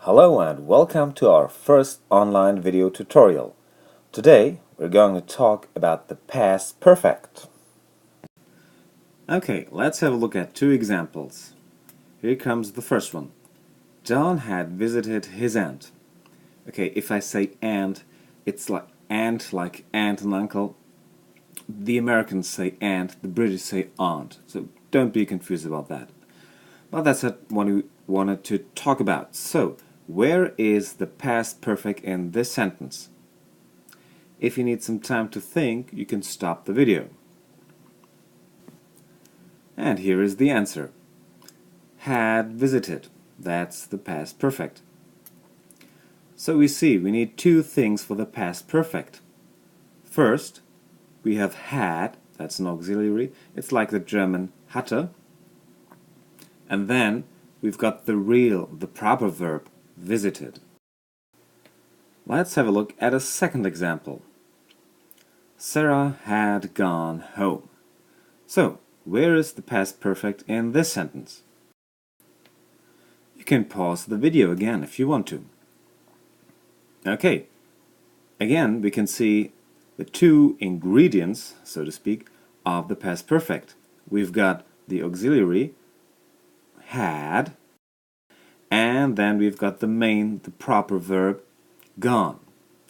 Hello and welcome to our first online video tutorial. Today we're going to talk about the past perfect. Okay, let's have a look at two examples. Here comes the first one. John had visited his aunt. Okay, if I say aunt, it's like aunt and uncle. The Americans say aunt, the British say aunt, so don't be confused about that. But that's what we wanted to talk about. So, where is the past perfect in this sentence? If you need some time to think, you can stop the video. And here is the answer. Had visited. That's the past perfect. So we see we need two things for the past perfect. First, we have had, that's an auxiliary. It's like the German hatte. And then we've got the proper verb, visited. Let's have a look at a second example. Sarah had gone home. So, where is the past perfect in this sentence? You can pause the video again if you want to. Okay, again we can see the two ingredients, so to speak, of the past perfect. We've got the auxiliary, had, and then we've got the proper verb, gone.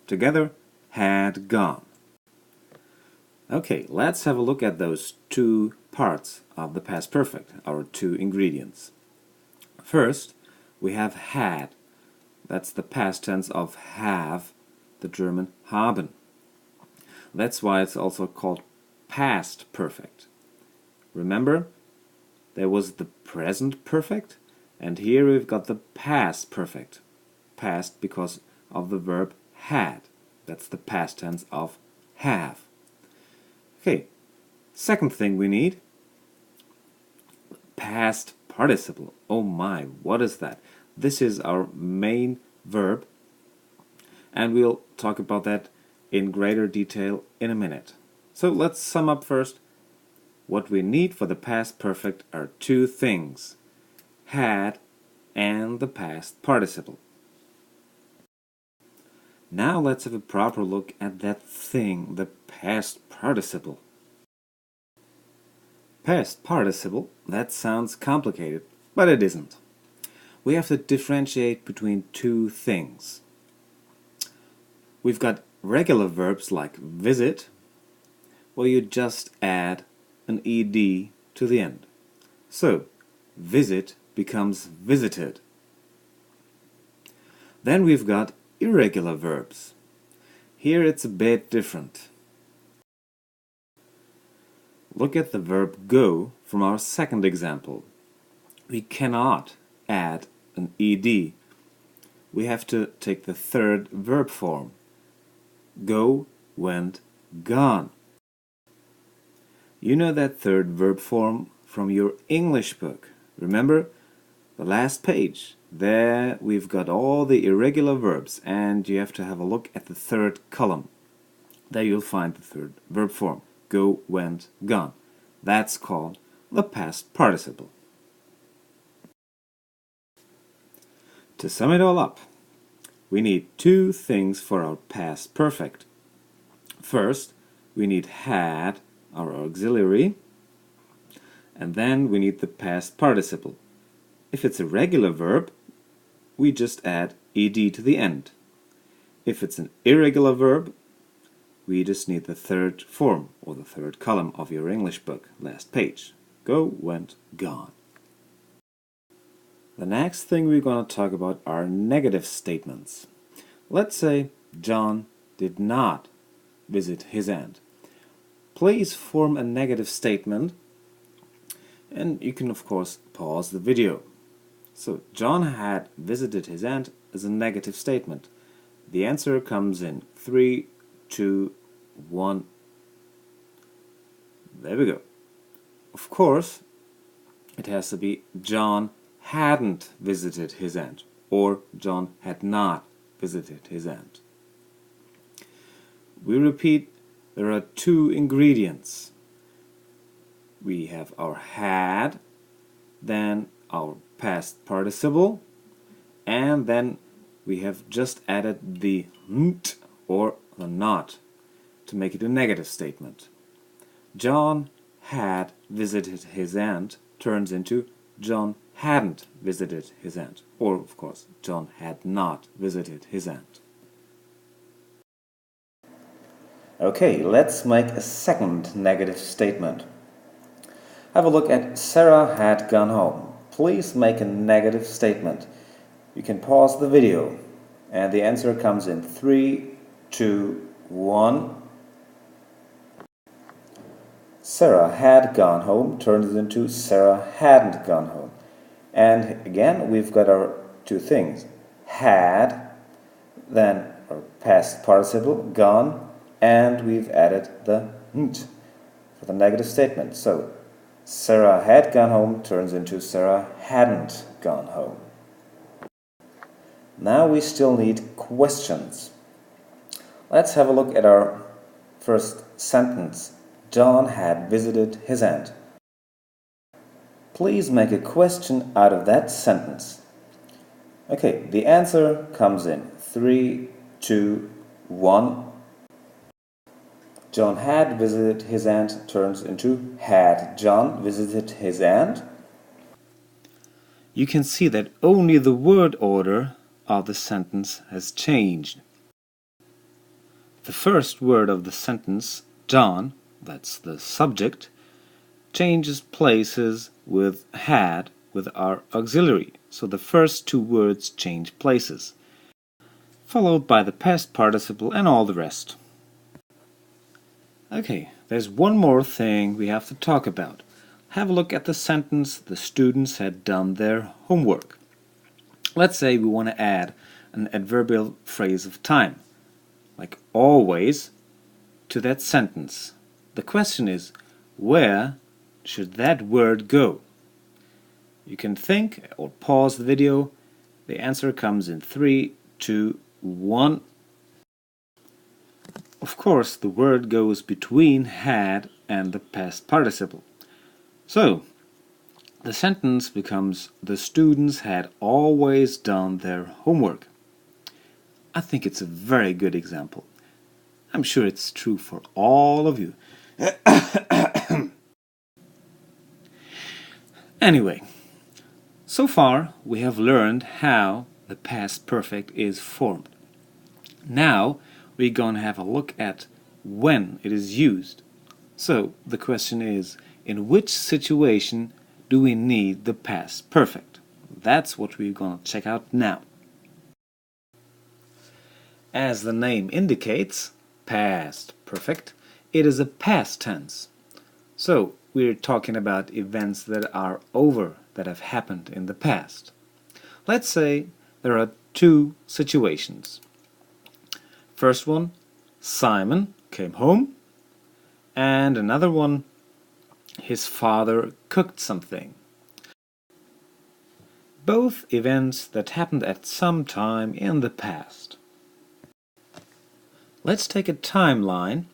Together, had gone. Okay, let's have a look at those two parts of the past perfect, our two ingredients. First, we have had. That's the past tense of have, the German haben. That's why it's also called past perfect. Remember, there was the present perfect, and here we've got the past perfect. Past because of the verb had. That's the past tense of have. Okay, second thing we need, past participle. Oh my, what is that? This is our main verb, and we'll talk about that in greater detail in a minute. So let's sum up first. What we need for the past perfect are two things, had and the past participle. Now let's have a proper look at that thing, the past participle. Past participle, that sounds complicated, but it isn't. We have to differentiate between two things. We've got regular verbs like visit, where you just add an ed to the end. So, visit becomes visited. Then we've got irregular verbs. Here it's a bit different. Look at the verb go from our second example. We cannot add an ed. We have to take the third verb form. Go, went, gone. You know that third verb form from your English book. Remember? The last page. There we've got all the irregular verbs, and you have to have a look at the third column. There you'll find the third verb form. Go, went, gone. That's called the past participle. To sum it all up, we need two things for our past perfect. First, we need had, our auxiliary, and then we need the past participle. If it's a regular verb, we just add ed to the end. If it's an irregular verb, we just need the third form, or the third column of your English book, last page. Go, went, gone. The next thing we're going to talk about are negative statements. Let's say John did not visit his aunt. Please form a negative statement, and you can of course pause the video. So, John had visited his aunt is a negative statement. The answer comes in 3, 2, 1. There we go. Of course, it has to be John hadn't visited his aunt, or John had not visited his aunt. We repeat, there are two ingredients. We have our had, then our past participle, and then we have just added the nt or the not to make it a negative statement. John had visited his aunt turns into John hadn't visited his aunt. Or, of course, John had not visited his aunt. Okay, let's make a second negative statement. Have a look at Sarah had gone home. Please make a negative statement. You can pause the video and the answer comes in 3, 2, 1. Sarah had gone home turns into Sarah hadn't gone home. And again, we've got our two things. Had, then our past participle, gone, and we've added the nt for the negative statement. So, Sarah had gone home turns into Sarah hadn't gone home. Now we still need questions. Let's have a look at our first sentence. John had visited his aunt. Please make a question out of that sentence. Okay, the answer comes in 3, 2, 1. John had visited his aunt turns into had John visited his aunt. You can see that only the word order of the sentence has changed. The first word of the sentence, John, that's the subject, changes places with had with our auxiliary. So the first two words change places, followed by the past participle and all the rest. Okay, there's one more thing we have to talk about. Have a look at the sentence, the students had done their homework. Let's say we want to add an adverbial phrase of time, like always, to that sentence. The question is, where should that word go? You can think or pause the video. The answer comes in 3, 2, 1. Of course, the word goes between had and the past participle. So, the sentence becomes, the students had always done their homework. I think it's a very good example. I'm sure it's true for all of you. Anyway, so far we have learned how the past perfect is formed. Now we're going to have a look at when it is used. So the question is, in which situation do we need the past perfect? That's what we're going to check out now. As the name indicates, past perfect, it is a past tense. So we're talking about events that are over, that have happened in the past. Let's say there are two situations. First one, Simon came home, and another one, his father cooked something. Both events that happened at some time in the past. Let's take a timeline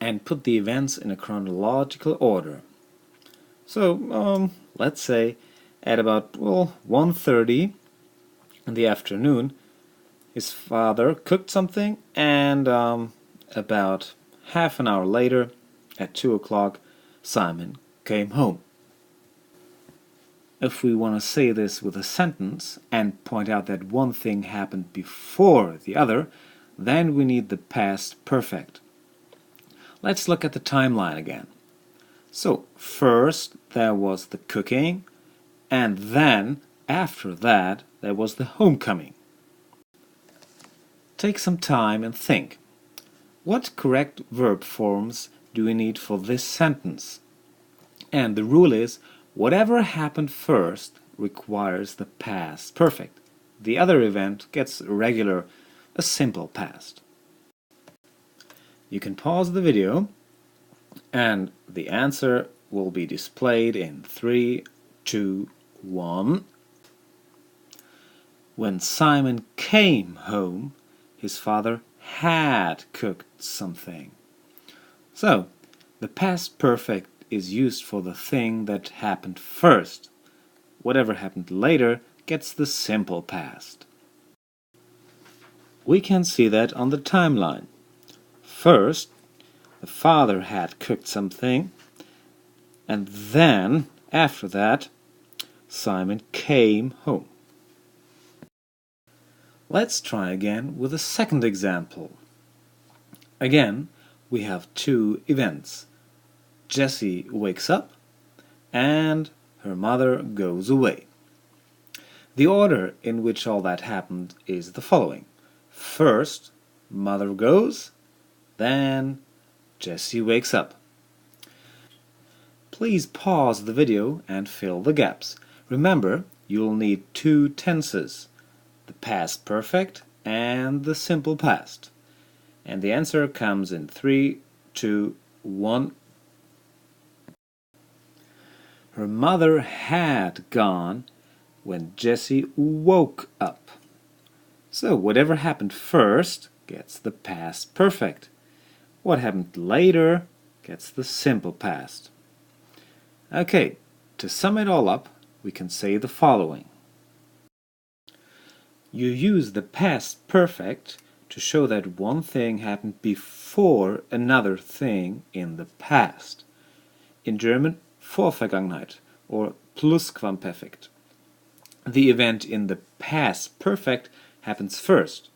and put the events in a chronological order. So, let's say at about 1:30 in the afternoon, his father cooked something, and about half an hour later, at 2 o'clock, Simon came home. If we want to say this with a sentence and point out that one thing happened before the other, then we need the past perfect. Let's look at the timeline again. So, first there was the cooking, and then, after that, there was the homecoming. Take some time and think. What correct verb forms do we need for this sentence? And the rule is, whatever happened first requires the past perfect. The other event gets a simple past. You can pause the video and the answer will be displayed in 3, 2, 1. When Simon came home, his father had cooked something. So, the past perfect is used for the thing that happened first. Whatever happened later gets the simple past. we can see that on the timeline. First, the father had cooked something, and then, after that, Simon came home. Let's try again with a second example. Again, we have two events. Jessie wakes up and her mother goes away. The order in which all that happened is the following. First, mother goes, then Jessie wakes up. Please pause the video and fill the gaps. Remember, you'll need two tenses, the past perfect and the simple past. And the answer comes in 3, 2, 1. Her mother had gone when Jessie woke up. So whatever happened first gets the past perfect. What happened later gets the simple past. Okay, to sum it all up, we can say the following. You use the past perfect to show that one thing happened before another thing in the past. In German, Vorvergangenheit or Plusquamperfekt. The event in the past perfect happens first.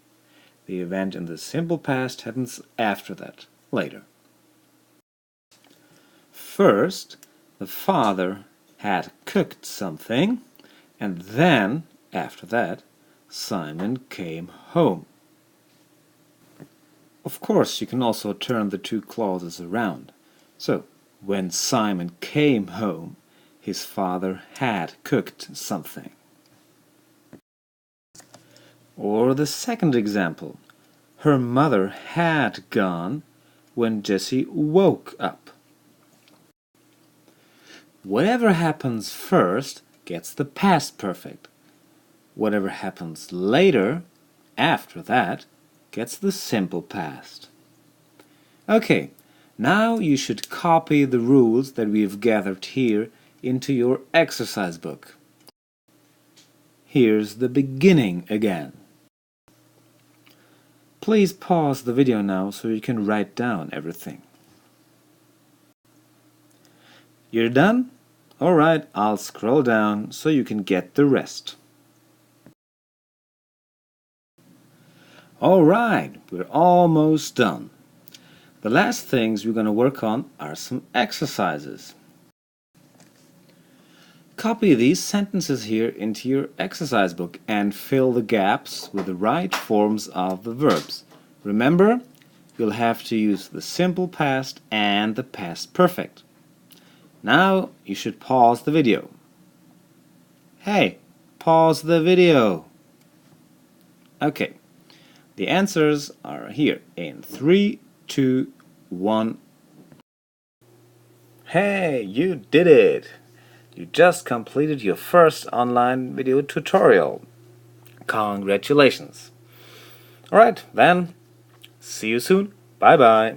The event in the simple past happens after that, later. First, the father had cooked something, and then, after that, Simon came home. Of course, you can also turn the two clauses around. So, when Simon came home, his father had cooked something. Or the second example. Her mother had gone when Jessie woke up. Whatever happens first gets the past perfect. Whatever happens later, after that, gets the simple past. Okay, now you should copy the rules that we've gathered here into your exercise book. Here's the beginning again. Please pause the video now so you can write down everything. You're done? Alright, I'll scroll down so you can get the rest. Alright, we're almost done. The last things we're going to work on are some exercises. Copy these sentences here into your exercise book and fill the gaps with the right forms of the verbs. Remember, you'll have to use the simple past and the past perfect. Now you should pause the video. Hey, pause the video. Okay, the answers are here in 3, 2, 1. Hey, you did it! You just completed your first online video tutorial. Congratulations! Alright, then, see you soon. Bye bye.